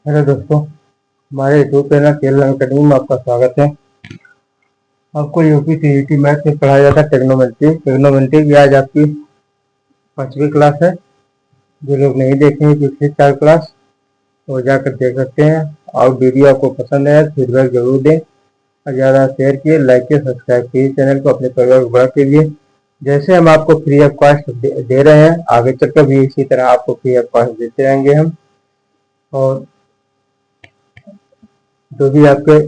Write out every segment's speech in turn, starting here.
Hello दोस्तों, हमारे YouTube channel KL academy में आपका स्वागत है। आपको यूपी सीईटी मैथ में पढ़ाया जाता है टेक्नोमेट्री की आज आपकी 5वीं क्लास है। जो लोग नहीं देखे हैं पिछले 4 क्लास वो जाकर देख सकते हैं। और वीडियो आपको पसंद है फीडबैक जरूर दें और ज़्यादा शेयर किए, लाइक किए, सब्सक्राइब किए चैनल को अपने परिवार को बड़ा कीजिए। जैसे हम आपको फ्री ऑफ कॉस्ट दे रहे हैं, आगे चलकर भी इसी तरह आपको फ्री ऑफ कॉस्ट देते रहेंगे हम। और जो भी आपके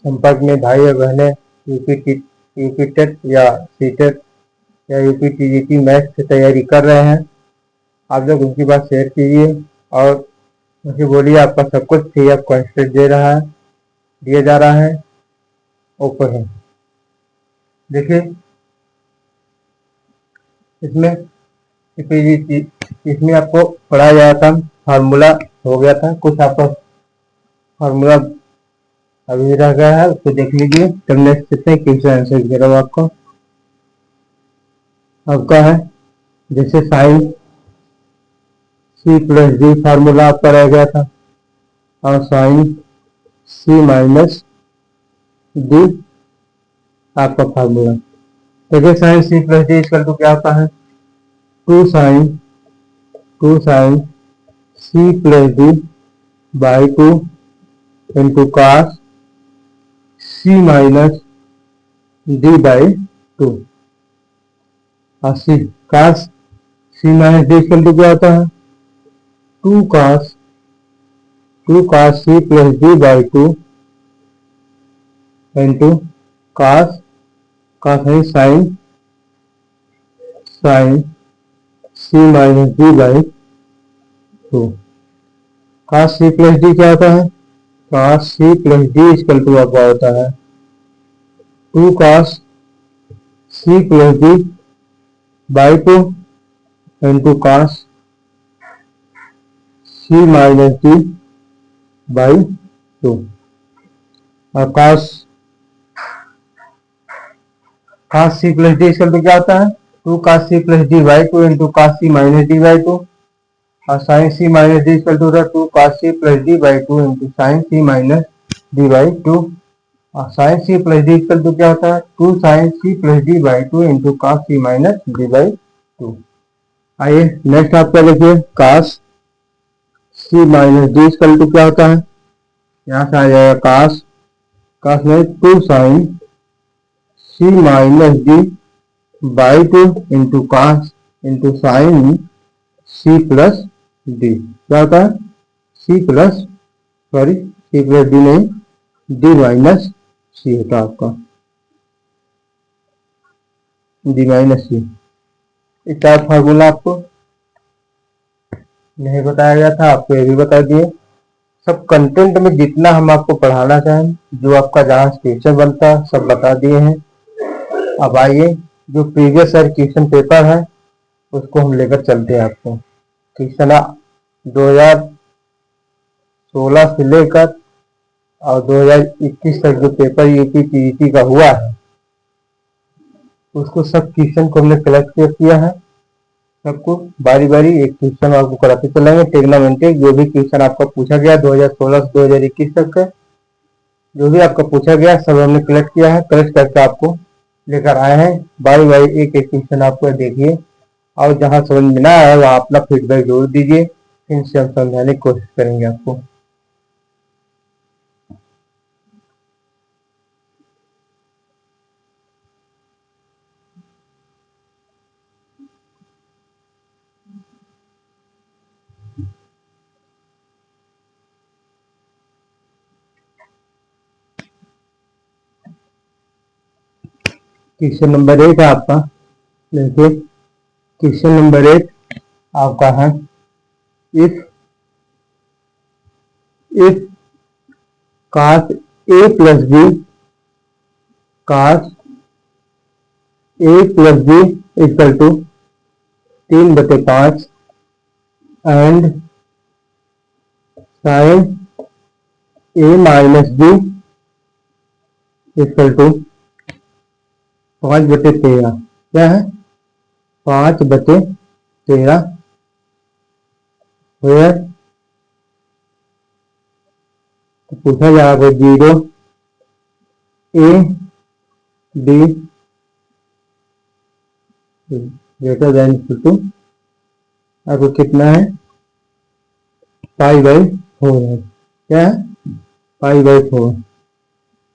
संपर्क में भाई और बहनें यूपी टेट या सीटेट या यूपी टीजीटी मैथ की तैयारी कर रहे हैं, आप लोग उनकी बात शेयर कीजिए और उनसे बोलिए आपका सब कुछ फ्री ऑफ कॉस्ट दिया जा रहा है, ओपन है। देखिए इसमें आपको पढ़ाया गया था, फार्मूला हो गया था, कुछ आपका फार्मूला अभी रह गया है, उसको देख लीजिए। तब नेक्स्ट देखते हैं क्वेश्चन आंसर दे रहा हूँ आपको। आपका है जैसे sine C plus D formula आपका रह गया था और साइन सी माइनस डी आपका फार्मूला। देखिए sine C plus D equal to क्या होता है, two sine C plus D by 2 into cos C minus D by 2। और C cos C minus D equal to क्या होता है, two cos C plus D by 2 into cos है sine C minus D by 2। Cos C plus D क्या होता है, cos C plus D equal to आपका होता है two cos C plus D by 2 into cos C minus D by 2। और cos C plus D equal to क्या होता है, two cos C plus D by 2 into cos C minus D by 2। और sine C minus D equal to two cos C plus D by 2 into sine C minus D by 2। और sine C plus D equal to क्या होता है, two sine C plus D by 2 into cos C minus D by 2। आइए next आपका देखिए, cos C minus D equal to क्या होता है, यहाँ से आ जाएगा कॉस में two sine C minus D by 2 into cos into sine C plus D. क्या होता है, सी प्लस डी नहीं, डी माइनस सी होता है आपका, डी माइनस सी। इसका फार्मूला आपको नहीं बताया गया था, आपको ये भी बता दिए। सब कंटेंट में जितना हम आपको पढ़ाना चाहें, जो आपका जहाँ क्वेश्चन बनता है सब बता दिए हैं। अब आइए जो प्रीवियस ईयर क्वेश्चन पेपर है उसको हम लेकर चलते हैं आपको। क्वेश्चन 2016 से लेकर और 2021 तक जो पेपर यूपी टीईटी का हुआ है उसको सब क्वेश्चन को हमने कलेक्ट किया है। सबको बारी बारी एक क्वेश्चन आपको कराते चलेंगे। ट्रिग्नोमेट्री जो भी क्वेश्चन आपका पूछा गया 2016 से 2021 तक का जो भी आपका पूछा गया सब हमने कलेक्ट किया है, कलेक्ट करके आपको लेकर आए हैं। बारी बारी एक एक क्वेश्चन आपको देखिए और जहां समझ में ना आए वहां अपना फीडबैक जरूर दीजिए, इनसे हम समझाने की कोशिश करेंगे आपको। क्वेश्चन नंबर 1 है आपका, देखिए क्वेश्चन नंबर 1 आपका है, if cos a plus b equal to 3/5 and sine a minus b equal to 5/13। क्या है, 5/13 वेयर तो पूछा जा रहा है 0 A B greater than equal to, आपको कितना है π/4 है, क्या है π/4।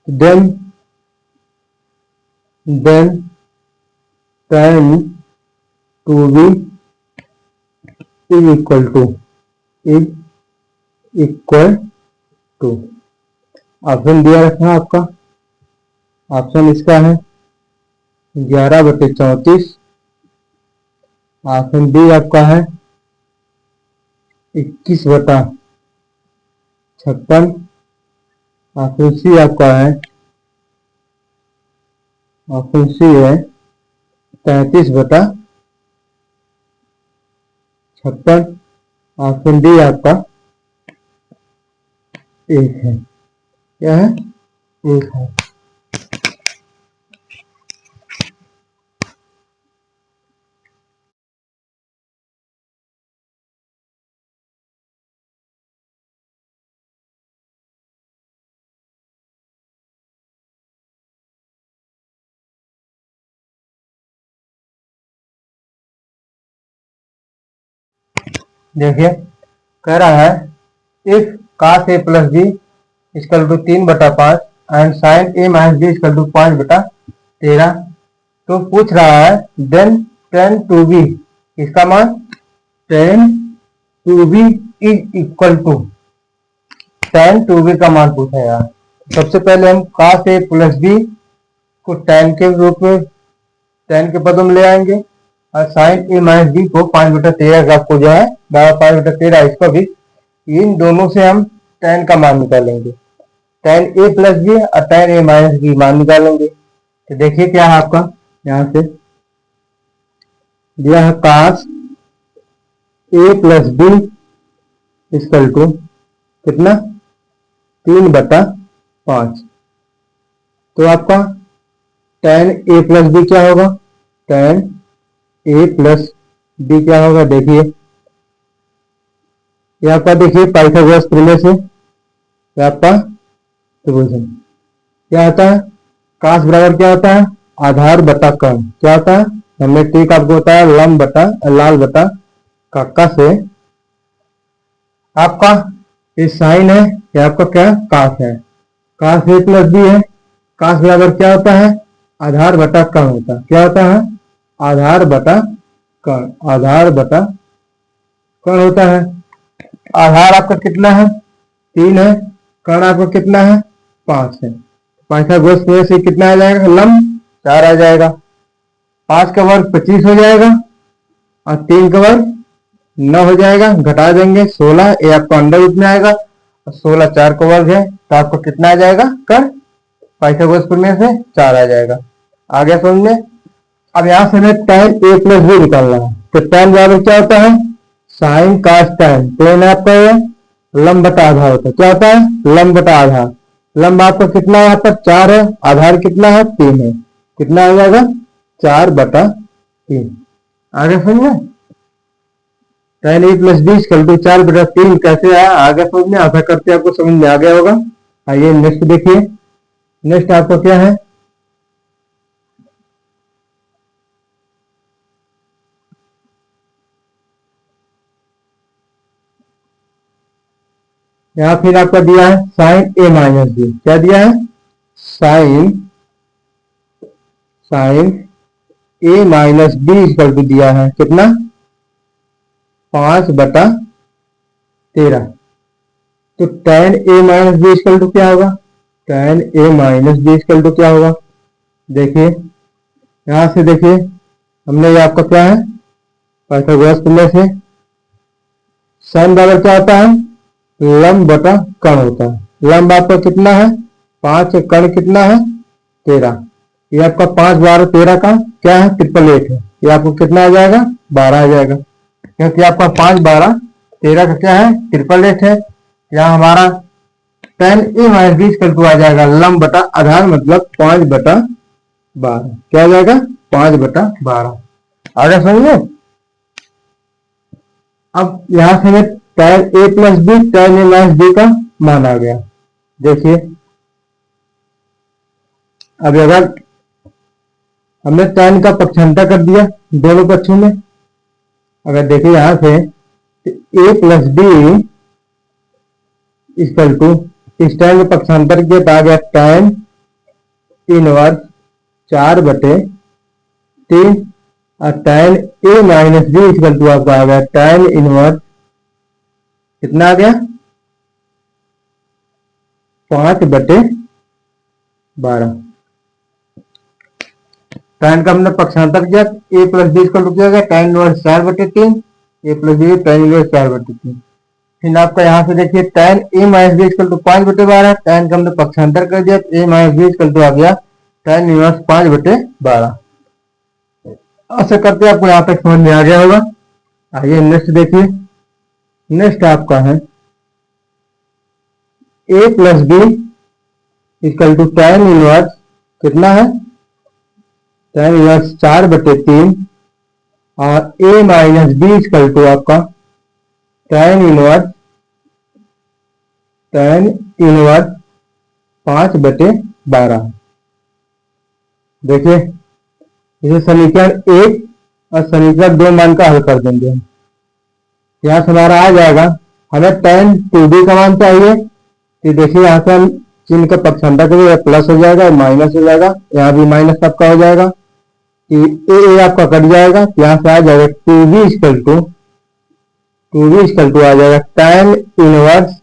Then tan 2b is equal to option दिया रखना आपका, ऑप्शन इसका है 11/34, ऑप्शन बी आपका है 21/56, ऑप्शन सी आपका है 33/56, ऑप्शन डी आपका 1 है, क्या है 1 है। देखिए कह रहा है if cos a plus B equal to 3/5 and sin a minus B equal to 5/13, तो पूछ रहा है देन tan 2b, इसका मान tan 2b is equal to, tan 2b का मान पूछा है यार। सबसे पहले हम cos a प्लस बी को tan के रूप में, tan के पदों में ले आएंगे और sin a माइनस बी को 5/13 आपको जो है 5/13, इसको भी इन दोनों से हम tan का मान निकालेंगे, tan a प्लस बी और tan a माइनस बी मान निकालेंगे। तो देखिए क्या है आपका, यहां से दिया है cos a plus B equal to कितना 3/5, तो आपका tan a प्लस बी क्या होगा, tan a प्लस बी क्या होगा, देखिए ये आपका, देखिए पाइथागोरस प्रमेय से ये आपका त्रिभुजन क्या होता है, कास बराबर क्या होता है आधार बटा कर्ण, क्या होता है हमने ठीक आपको बताया लंब बटा लाल बटा काका से, आपका ये साइन है, ये आपका क्या कास है, कास ए प्लस बी है, कास बराबर क्या होता है आधार बटा कर्ण होता है, क्या होता है आधार बटा कर्ण, आधार बटा कर्ण होता है। आधार आपका कितना है 3 है, कर्ण आपका कितना है 5 है, पाइथागोरस प्रमेय से कितना आ जाएगा लंब 4 आ जाएगा, 5 का वर्ग 25 हो जाएगा और 3 का वर्ग 9 हो जाएगा, घटा देंगे 16, ये आपका अंडर रूट में आएगा और 16 4 का वर्ग है, तो आपको कितना आ जाएगा कर्ण पाइथागोरस प्रमेय से 4 आ जाएगा। आ गया समझ में। अब यहां से हमें tan a प्लस बी निकालना है, तो tan बराबर क्या होता है साइन कास tan, प्लेन आपका ये लंब बटा आधार होता है, क्या होता है लंब बटा आधार, लंब आपका कितना है यहाँ पर 4 है, आधार कितना है 3 है, कितना आ जाएगा 4/3। आगे समझ में tan a plus B equal to 4/3 कैसे आया, आगे समझ में, आशा करते आपको समझ में आ गया होगा। आइए नेक्स्ट देखिए, नेक्स्ट आपका क्या है, यहाँ फिर आपका दिया है साइन ए माइनस बी, क्या दिया है sine a minus B equal to दिया है कितना 5/13, तो tan a minus B equal to क्या होगा, tan a minus B equal to क्या होगा, देखिए यहां से देखिए हमने ये आपका क्या है पाइथागोरस प्रमेय से साइन बराबर क्या होता है लंब बटा कर्ण होता है, लंब आपका कितना है 5, कर्ण कितना है 13, ये आपका 5 12 13 का क्या है 888 है, ये आपको कितना आ जाएगा 12 आ जाएगा, क्योंकि आपका 5 12 13 का क्या है 888 है। यहाँ हमारा tan a minus B equal to आ जाएगा लंब बटा आधार, मतलब 5/12, क्या आ जाएगा 5/12। आगे समझिए। अब यहां से tan a plus B tan a minus b का मान आ गया, देखिए अब अगर हमने tan का पक्षांतर कर दिया दोनों पक्षों में, अगर देखिए यहां से a plus D equal to इस tan के पक्षांतर के तो आ गया tan इनवर्स 4/3 और tan a minus B equal to आपका आ गया tan इनवर्स कितना आ गया 5/12। tan का हमने पक्षांतर किया a plus B equal to किया गया tan inverse 4/3 a plus B tan inverse 4/3। फिर आपका यहाँ से देखिए tan a minus B equal to 5/12, tan का हमने पक्षांतर कर दिया a minus B equal to आ गया tan इनवर्स 5/12। ऐसा करते आपको यहाँ तक समझ में आ गया होगा। आइए नेक्स्ट देखिए, नेक्स्ट आपका है a plus B equal to tan inverse कितना है tan इनवर्स 4/3 और a minus B equal to आपका tan इनवर्स 5/12। देखिए इसे समीकरण एक और समीकरण दो मान का हल कर देंगे। यहाँ से हमारा आ जाएगा, हमें tan 2b का मान चाहिए तो देखिए यहाँ से हम चिन्ह का पक्षांतर करेंगे प्लस हो जाएगा माइनस हो जाएगा, यहाँ भी माइनस आपका हो जाएगा कि ए आपका कट जाएगा, यहाँ से आ जाएगा 2b इक्वल टू आ जाएगा tan इनवर्स,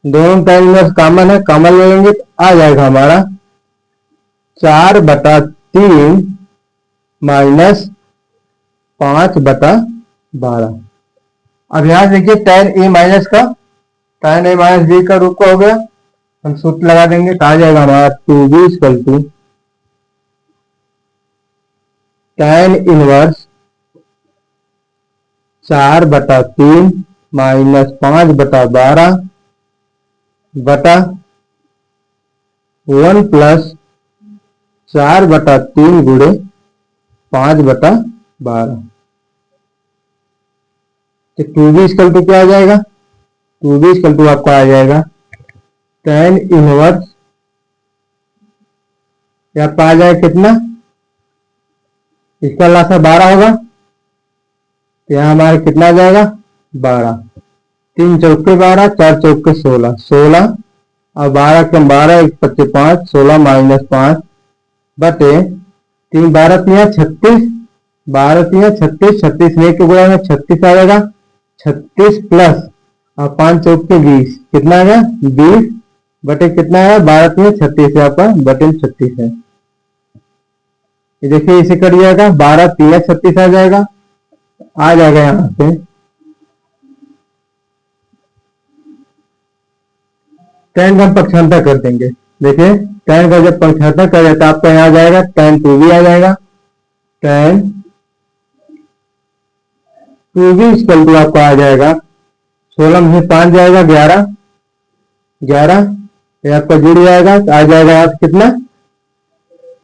दोनों tan इनवर्स कॉमन है, कॉमन ले लेंगे तो आ जाएगा हमारा 4/3 माइनस 5/12। अब यहाँ देखिए tan a माइनस का tan a माइनस बी का रूप का हो गया, हम सूत्र लगा देंगे तो आ जाएगा हमारा 2b equal to tan inverse 4/3 minus 5/12 बटा 1 प्लस 4/3 गुणे 5/12। तो 2b इक्वल टू क्या आ जाएगा, 2b इक्वल टू आपका आ जाएगा tan इनवर्स आपका आ जाएगा कितना, इसका लासा 12 होगा तो यहाँ हमारा कितना आ जाएगा 12, 3 चौके 12 4 चौके 16, 16 और 12 के 12 1 25 5 16 माइनस 5 बटे 3 12 3 36, 12 3 36, 36 में के गुणा में 36 आ जाएगा, 36 प्लस और 5 चौके 20 कितना आ गया 20 बटे कितना है 12 3 36 है आपका बटे 36 है। ये देखिए इसे कर जाएगा 12 3 36 आ जाएगा यहाँ से tan का हम पक्षांतर कर देंगे। देखिए tan का जब पक्षांतर कर देता आपका यहाँ आ जाएगा tan 2b आ जाएगा, tan 2b इक्वल टू आपका आ जाएगा 16 में 5 जाएगा 11, 11 ये आपका जुड़ जाएगा तो आ जाएगा यहाँ से कितना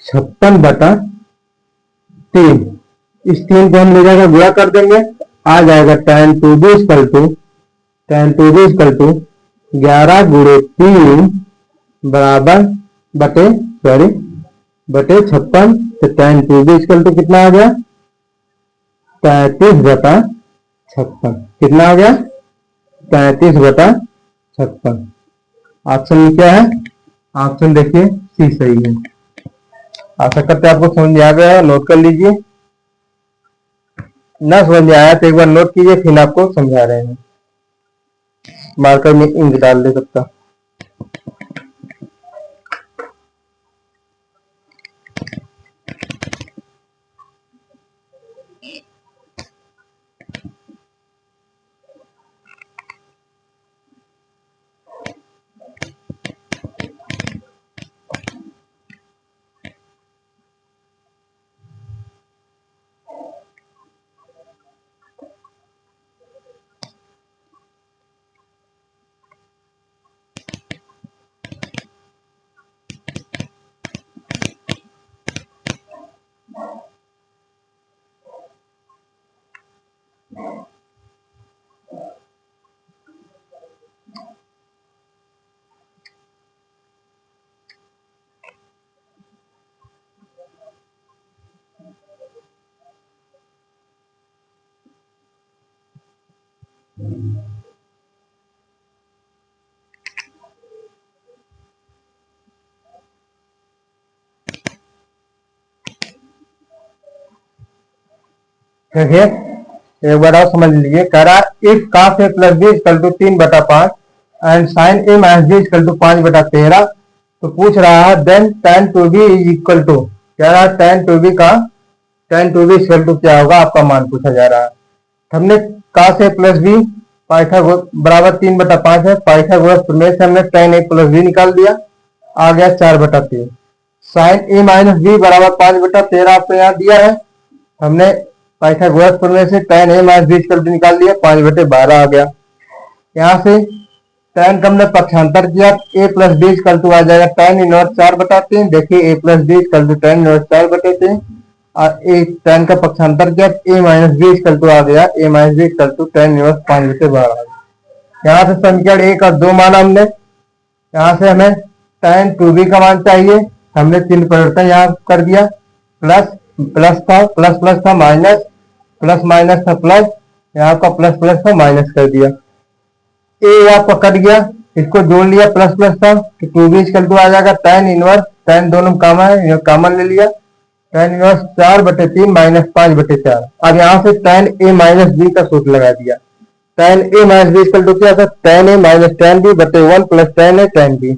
56/3, इस 3 को हम ले जाकर गुणा कर देंगे, आ जाएगा tan 2b इक्वल टू 11 गुणे 3 बराबर बटे सॉरी बटे 56, तो tan 2b इक्वल टू कितना आ गया 35/56, कितना आ गया 35/56। ऑप्शन में क्या है, ऑप्शन देखिए सी सही है। आशा करते हैं आपको समझ में आ गया, नोट कर लीजिए, ना समझ में आया तो एक बार नोट कीजिए फिर आपको समझा रहे हैं, मार्कर में इंक डाल दे सकता। देखिए एक बार और समझ लीजिए, कह रहा है if cos a plus B equal to 3/5 and sin a minus B equal to 5/13, तो पूछ रहा है then tan 2b is equal to, कह रहा है tan 2b इक्वल टू क्या होगा, आपका मान पूछा जा रहा है। हमने cos a plus b Pythagoras बराबर 3/5 है, पाइथागोरस प्रमेय से हमने tan a प्लस बी निकाल दिया, आ गया 4/3। sin a माइनस बी बराबर 5/13 आपको यहाँ दिया है, हमने पाइथागोरस प्रमेय से tan a minus B equal to निकाल लिया, 5/12 आ गया। यहाँ से tan का हमने पक्षांतर किया, a plus B equal to आ जाएगा tan इनवर्स 4/3। देखिए a plus B equal to tan inverse 4/3, और एक tan का पक्षांतर किया, a minus B equal to आ गया a minus B equal to tan inverse 5/12। यहाँ से समीकरण 1 और 2 माना हमने। यहाँ से हमें tan 2b का मान चाहिए, हमने चिन्ह परिवर्तन यहाँ कर दिया, प्लस प्लस था, प्लस प्लस था, माइनस प्लस माइनस था प्लस, यहाँ का प्लस प्लस था माइनस कर दिया, ए आपका कट गया, इसको जोड़ लिया, प्लस प्लस था तो 2b इक्वल टू आ जाएगा tan इनवर्स, tan दोनों कॉमन है, कॉमन ले लिया, tan इनवर्स 4/3 माइनस 5/4। अब यहाँ से tan a माइनस b का सूत्र लगा दिया, tan a minus b equal to क्या था, tan a minus tan b बटे 1 plus tan a tan b।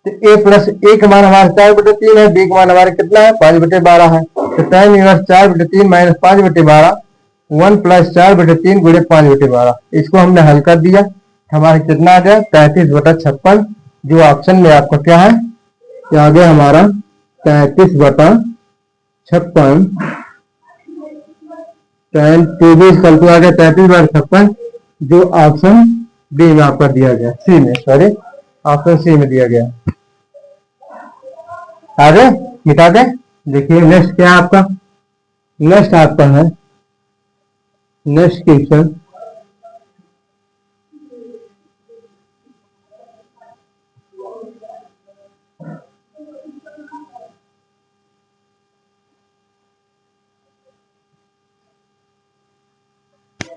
तो a प्लस a का मान हमारा 4/3 है, b का मान हमारा कितना है 5/12 है, तो tan इनवर्स 4/3 माइनस 5/12 1 प्लस 4/3 गुणे 5/12। इसको हमने हल कर दिया, हमारा कितना आ गया 33/56, जो ऑप्शन में आपका क्या है, क्या आ गया हमारा 33/56। tan 2b इक्वल टू आ गया 33/56, जो ऑप्शन बी में आपका दिया गया, सी में, सॉरी ऑप्शन सी में दिया गया। आगे मिटा दे। देखिए नेक्स्ट क्या है आपका, नेक्स्ट आपका है नेक्स्ट क्वेश्चन,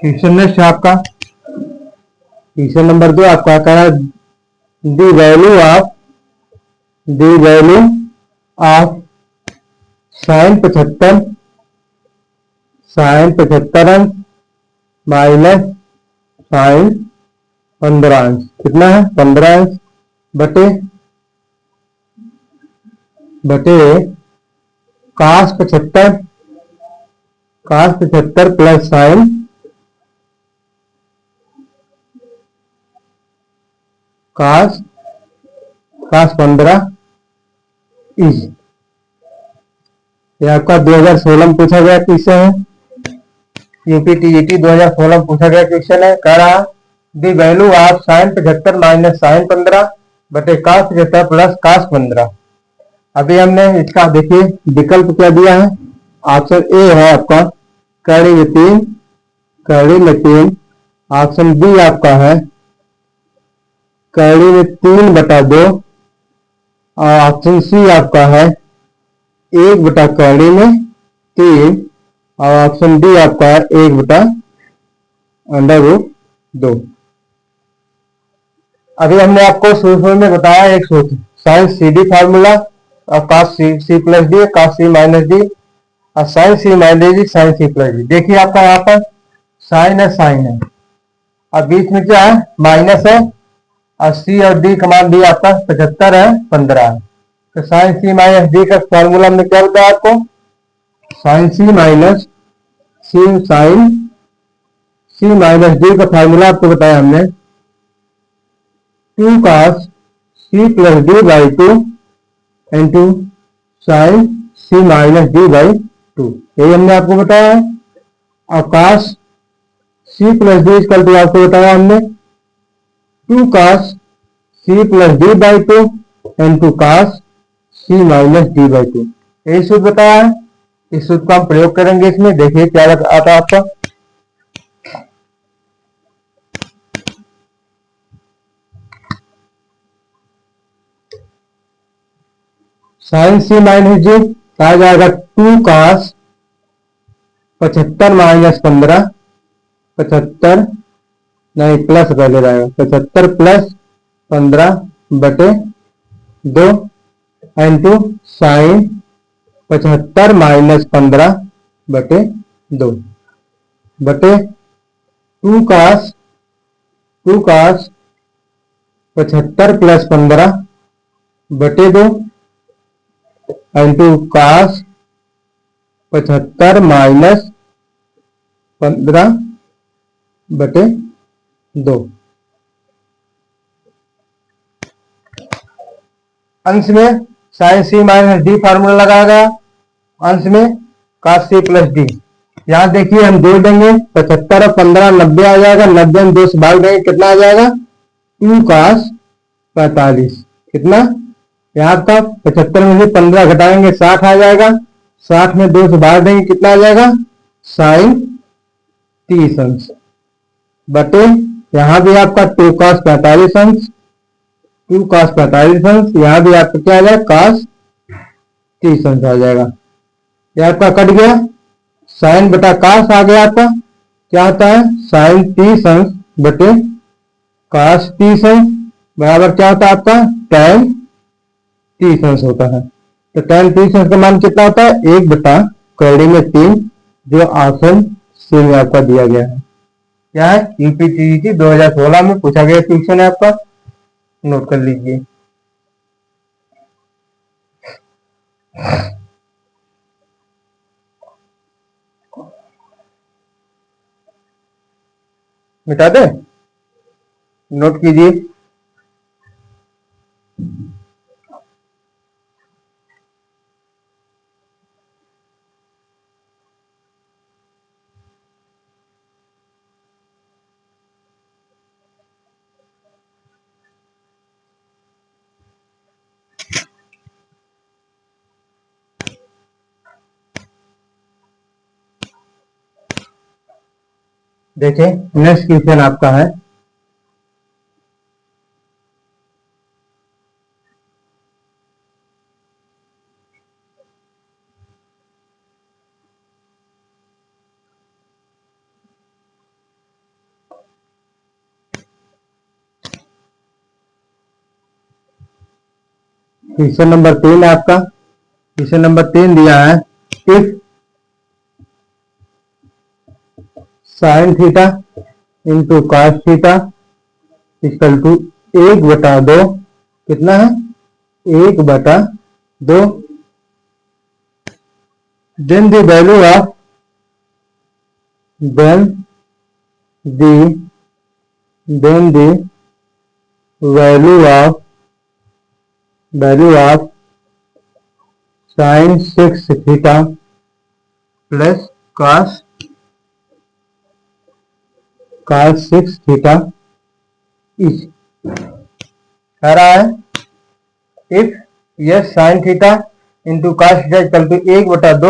क्वेश्चन नेक्स्ट आपका क्वेश्चन नंबर 2 आपका कह रहा है द वैल्यू ऑफ साइन 75 अंश माइनस साइन 15 अंश, कितना है 15 अंश बटे cos 75 plus sign cos 15 is, ये आपका 2016 में पूछा गया क्वेश्चन है, यूपीटीईटी 2016 में पूछा गया क्वेश्चन है। कह रहा the value of sine 75 minus sine 15 बटे cos 75 प्लस cos 15। अभी हमने इसका देखिए विकल्प क्या दिया है, ऑप्शन ए है आपका कड़ी में 3, ऑप्शन बी आपका है कड़ी में 3/2, और ऑप्शन सी आपका है 1/3, और ऑप्शन डी आपका है 1/√2। अभी हमने आपको शुरू में बताया एक सूत्र साइन सी डी फार्मूला, और cos सी प्लस डी, cos सी माइनस डी, और साइन सी minus D, sine C plus D. देखिए आपका यहाँ पर साइन है, और बीच में क्या है माइनस है, और सी और डी का मान भी आपका 75 है 15 है, तो साइन सी माइनस डी का फॉर्मूला हमने क्या बताया आपको, साइन सी माइनस डी का फॉर्मूला आपको बताया हमने 2 cos C plus D by 2 into sine C minus D by 2, यही हमने आपको बताया है। और cos C plus D equal to आपको बताया हमने 2 cos C plus D by 2 into cos C minus D by 2, यही सूत्र बताया है। इस सूत्र का हम प्रयोग करेंगे इसमें, देखिए क्या आता है आपका, साइन सी माइनस डी आ जाएगा 2 cos 75 माइनस 15, 75 नहीं, प्लस पहले रहेगा। 75 प्लस 15 बटे 2 इंटू साइन 75 माइनस 15 बटे 2 बटे 2 कास 75 प्लस 15 बटे 2 इंटू कास 75 माइनस 15 बटे 2। अंश में साइन सी माइनस डी फार्मूला लगाया गया, अंश में कास सी प्लस डी। यहां देखिए हम जोड़ देंगे 75 और 15 90 आ जाएगा, 90 में 2 से भाग देंगे, कितना आ जाएगा 2 कास 45। कितना यहाँ का 75 में से 15 घटाएंगे 60 आ जाएगा, 60 में 2 से भाग देंगे, कितना आ जाएगा साइन 30 अंश बटे यहाँ भी आपका 2 कास 45 अंश, 2 कास 45 अंश, यहाँ भी आपका क्या आ जाएगा कास 30 अंश आ जाएगा। यह आपका कट गया, साइन बटा कास आ गया आपका, क्या होता है साइन 30 अंश बटे कास 30 अंश बराबर क्या होता है आपका tan 30 अंश होता है। तो tan 30 अंश का मान कितना होता है 1/3 में 3, जो ऑप्शन सी में आपका दिया गया है। क्या है यूपीटीईटी 2016 में पूछा गया क्वेश्चन है आपका, नोट कर लीजिए। मिटा दे, नोट कीजिए। देखिए नेक्स्ट क्वेश्चन आपका है क्वेश्चन नंबर 3 है आपका। क्वेश्चन नंबर 3 दिया है if sine theta into cos theta equal to 1/2, कितना है 1/2, then the value of then the value of sin 6 theta plus cos 6 theta is, कह रहा है if yes sine theta into cos theta equal to 1/2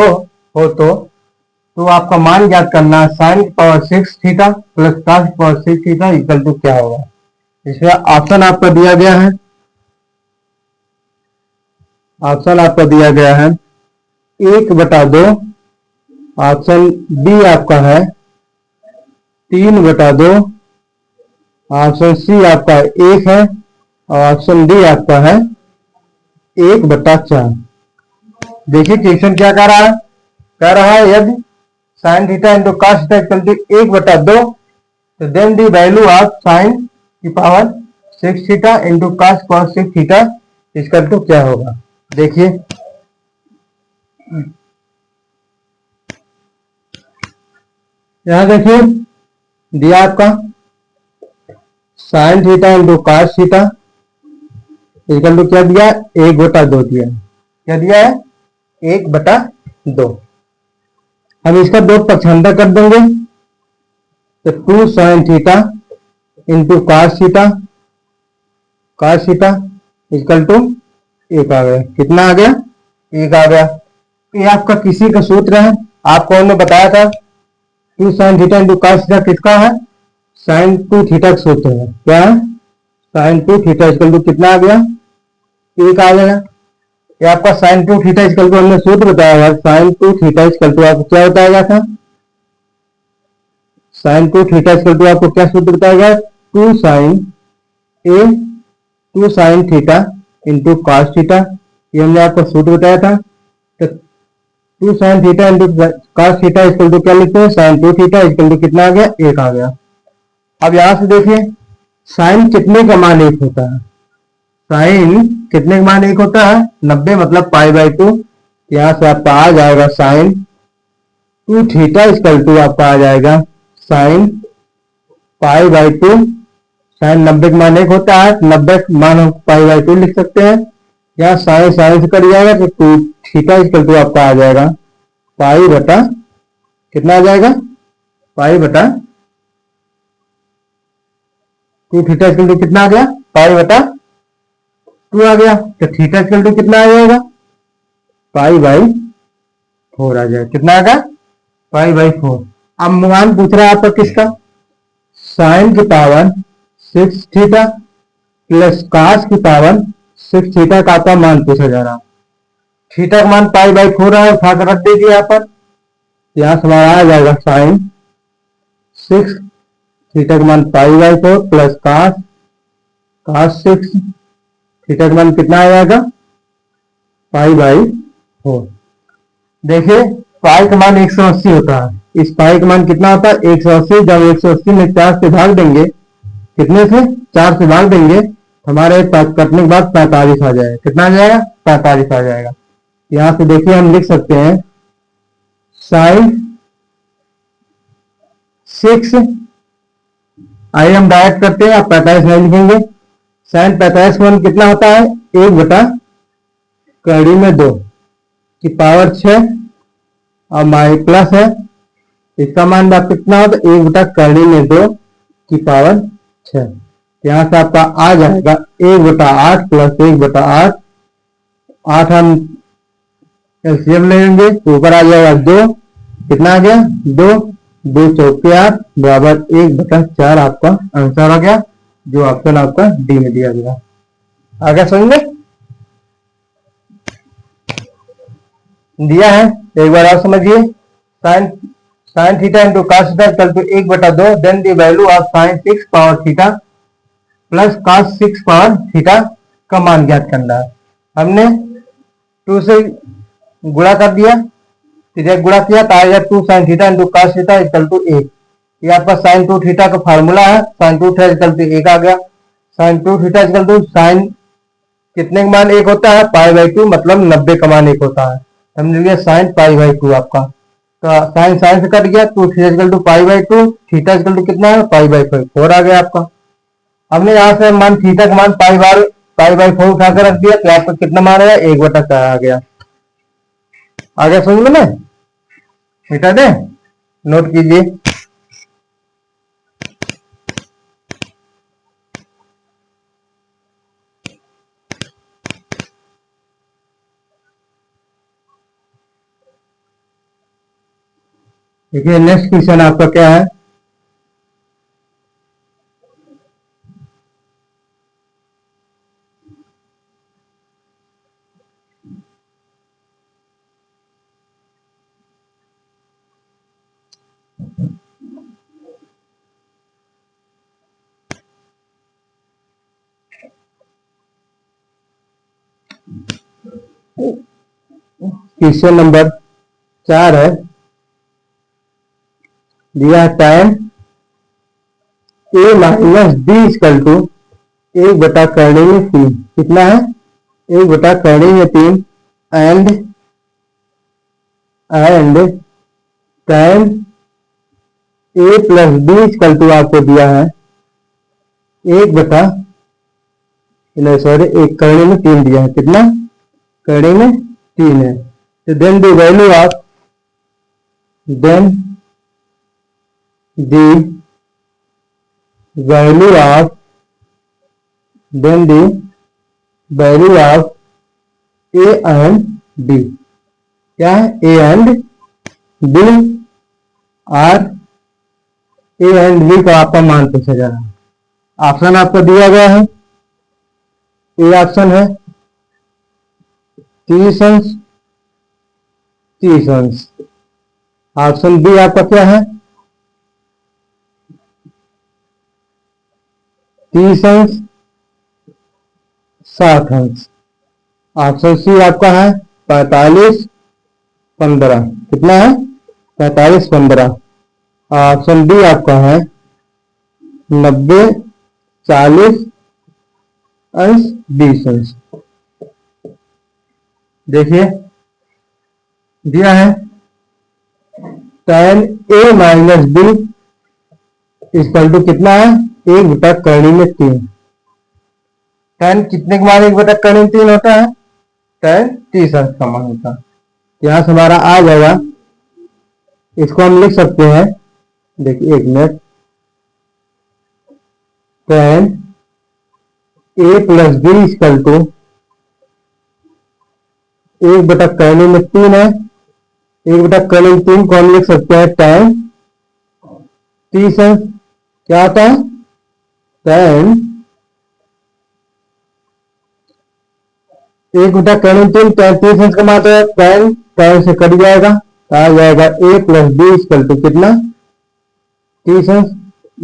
हो तो आपका मान ज्ञात करना है sine power 6 theta plus cos power 6 theta equal to क्या होगा। इसमें ऑप्शन आपका दिया गया है, ऑप्शन आपका दिया गया है 1/2, ऑप्शन बी आपका है 3/2, ऑप्शन सी आपका 1 है और ऑप्शन डी आपका है 1/4। देखिए क्वेश्चन क्या कह रहा है, कह रहा है यदि sine theta into cos theta equal to 1/2 तो then the value of sine की power 6 theta into cos power 6 theta equal to क्या होगा। देखिए यहां देखिए दिया आपका sine theta into cos theta equal to क्या दिया 1/2 दिया, क्या दिया है 1/2। हम इसका 2 पक्षांतर कर देंगे तो 2 sine theta into cos theta equal to 1 आ गया, कितना आ गया 1 आ गया। ये आपका किसी का सूत्र है, आपको हमने बताया था 2 sine theta into cos theta किसका है साइन 2 थीटा का सूत्र है, क्या है साइन 2 थीटा इक्वल टू कितना आ गया 1 आ गया। ये आपका साइन 2 थीटा इक्वल टू हमने सूत्र बताया हुआ, साइन 2 थीटा इक्वल टू आपको क्या बताया गया था sine two theta equal to आपको क्या सूत्र बताएगा, two sine theta into cos theta, ये हमने आपको सूत्र बताया था। तो two sine theta into cos theta equal to क्या लिखते हैं, sine two theta equal to कितना आ गया, 1 आ गया। अब यहां से देखिए साइन कितने का मान 1 होता है, साइन कितने का मान 1 होता है, 90 मतलब π/2। यहां से आपका आ जाएगा sine two theta equal to आपका आ जाएगा साइन π/2। साइन 90 का मान 1 होता है, 90 का मान हम π/2 लिख सकते हैं। यहाँ साइन साइन से कट जाएगा तो टू थीटा इक्वल टू आपका आ जाएगा पाई बटा कितना आ जाएगा, पाई बटा टू थीटा इक्वल टू कितना आ गया, पाई बटा 2 आ गया। तो थीटा इक्वल टू कितना आ जाएगा, π/4 आ जाएगा। कितना आ गया, π/4। अब मान पूछ रहा है आपका किसका, साइन की पावर 6 थीटा प्लस कॉस की पावर 6 थीटा का आपका मान पूछा जा रहा है। थीटा का मान π/4 है, उठा कर रख दीजिए यहाँ पर। यहाँ से हमारा आ जाएगा साइन 6 थीटा का मान π/4 प्लस cos 6 थीटा का मान कितना आ जाएगा, π/4। देखिए पाई का मान 180 होता है, इस पाई का मान कितना होता है 180। जब 180 में 4 से भाग देंगे, कितने से 4 से भाग देंगे, हमारे कटने के बाद 45 आ जाएगा। कितना आ जाएगा, 45 आ जाएगा। यहां से देखिए हम लिख सकते हैं साइन 6, आइए हम डायरेक्ट करते हैं, आप 45 नहीं लिखेंगे। साइन 45 मान कितना होता है, 1 बटा कड़ी में 2 की पावर 6 और माइ प्लस है, इसका मान कितना होता है 1 बटा कड़ी में 2 की पावर 6। यहां से आपका आ जाएगा 1 बटा 8 प्लस 1 बटा 8, 8 हम एलसीएम लेंगे तो ऊपर आ जाएगा 2, कितना आ गया 2, 2 चौके 8 बराबर 1 बटा 4 आपका आंसर आ गया, जो ऑप्शन आपका डी में दिया गया। आगे समझ में दिया है, एक बार आप समझिए। Sine theta into cos theta equal to 1 बटा 2, then the value of sine 6 power theta plus cos 6 power theta का मान ज्ञात करना है। हमने 2 से गुणा कर दिया, सीधे गुणा किया तो आएगा 2 sine theta into cos theta equal to 1। ये आपका साइन 2 थीटा का फार्मूला है, साइन 2 थीटा इक्वल टू 1 आ गया। Sine 2 theta equal to sine कितने का मान 1 होता है, π/2 मतलब 90 का मान 1 होता है। हमने लिया साइन π/2 आपका, तो साइन साइन से कट गया, 2 theta equal to π/2, theta equal to कितना है π/4 आ गया आपका। हमने यहाँ से मान थीटा का मान π/4 उठाकर रख दिया, तो आपका कितना मान आया 1 बटा 4 आ गया। आगे समझ में ना, मिटा दे, नोट कीजिए। देखिए नेक्स्ट क्वेश्चन आपका क्या है, क्वेश्चन नंबर 4 है, दिया time a minus D equal to 1 बटा करने में 3, कितना है 1 बटा करने में 3 and time a plus B equal to आपको दिया है 1 बटा सॉरी 1 करने में 3 दिया है, कितना करने में 3 है। तो then the value of then the value of a and b, क्या है a and b, और a and b का आपका मान पूछा जा रहा है। ऑप्शन आपको दिया गया है, ए ऑप्शन है 30 अंश 30 अंश, ऑप्शन बी आपका क्या है 30 अंश 60 अंश। ऑप्शन सी आपका है 45 15। कितना है? 45 15। ऑप्शन डी आपका है 90 40 अंश 20 अंश। देखिए दिया है tan a minus B equal to कितना है? 1/3 में 3। tan कितने के मान 1/3 में 3 होता है? tan 30 अंश का मान होता है। यहां से हमारा आ जाएगा, इसको हम लिख सकते हैं। देखिए 1 minute. tan a plus B equal to 1/3 में 3 है। 1/3 में 3 को हम लिख सकते हैं tan 30 अंश। क्या होता है? tan 1/3 में 3 tan 30 अंश का मात्रा है। tan से कट जाएगा तो आ जाएगा a plus B equal to कितना? 30 अंश।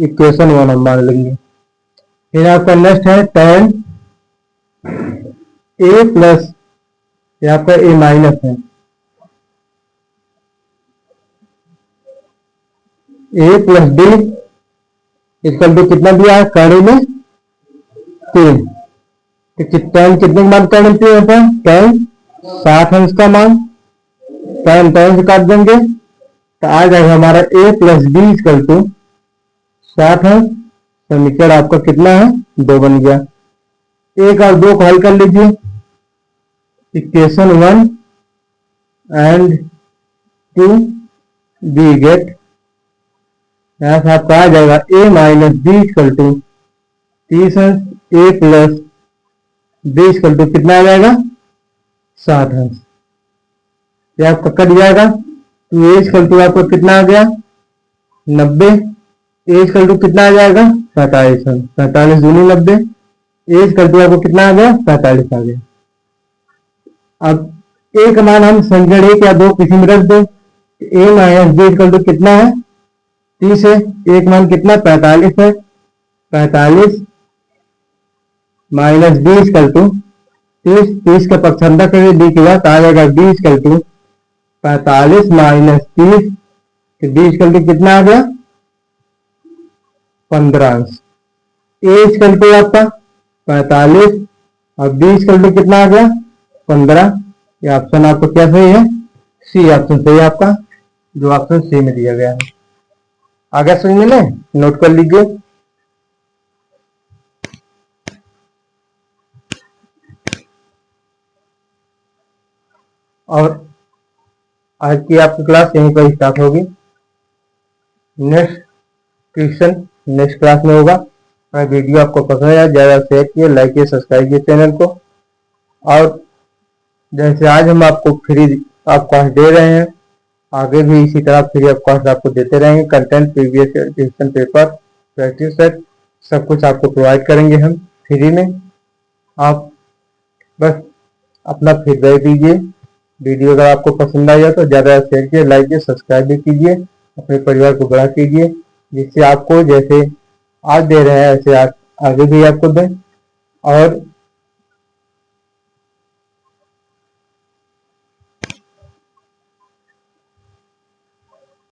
इक्वेशन 1 हम मान लेंगे। फिर आपका नेक्स्ट है tan a प्लस, ये आपका a माइनस है, a plus B equal to कितना दिया है? कर्ण में 3। tan कितने का मान कर्ण में 3 होता है? tan 60 अंश का मान। tan से काट देंगे तो आ जाएगा हमारा a plus B equal to 60 अंश। समीकरण आपका कितना है? 2 बन गया। 1 और 2 को हल कर लीजिए। इक्वेशन 1 एंड 2 वी गेट, यहां से आपका आ जाएगा a minus B equal to 30 अंश। a plus B equal to कितना आ जाएगा? 60 अंश। ये आपका कट जाएगा तो a इक्वल टू आपको कितना आ गया? 90। a इक्वल टू कितना आ जाएगा? 45 अंश। 45 दूनी 90। a इक्वल टू आपको कितना आ गया? 45 आ गया। अब a का मान हम समीकरण 1 या 2 किसी में रख दो। a minus B equal to कितना है? 30 है। एक मान कितना? 45 है। 45 माइनस बी इक्वल टू 30। 30 का पक्ष अंदर करें डी के बाद आ जाएगा b equal to 45 minus 30। B equal to कितना आ गया? 15 अंश। ए इक्वल टू आपका 45 और बी इक्वल टू कितना आ गया? 15। ये ऑप्शन आपको क्या सही है? सी ऑप्शन सही है आपका, जो ऑप्शन सी में दिया गया है। आगे समझ में ले, नोट कर लीजिए। और आज की आपकी क्लास यहीं पर स्टार्ट होगी। नेक्स्ट क्वेश्चन नेक्स्ट क्लास में होगा। और वीडियो आपको पसंद आया ज़्यादा शेयर किए, लाइक किए, सब्सक्राइब किए चैनल को। और जैसे आज हम आपको फ्री आप क्लास दे रहे हैं, आगे भी इसी तरह फ्री ऑफ कॉस्ट आपको देते रहेंगे। Content, previous question paper, practice set सब कुछ आपको प्रोवाइड करेंगे हम फ्री में। आप बस अपना फीडबैक दीजिए। वीडियो अगर आपको पसंद आया तो ज़्यादा शेयर कीजिए, लाइक कीजिए, सब्सक्राइब भी कीजिए, अपने परिवार को बड़ा कीजिए, जिससे आपको जैसे आज दे रहे हैं ऐसे आगे भी आपको दें। और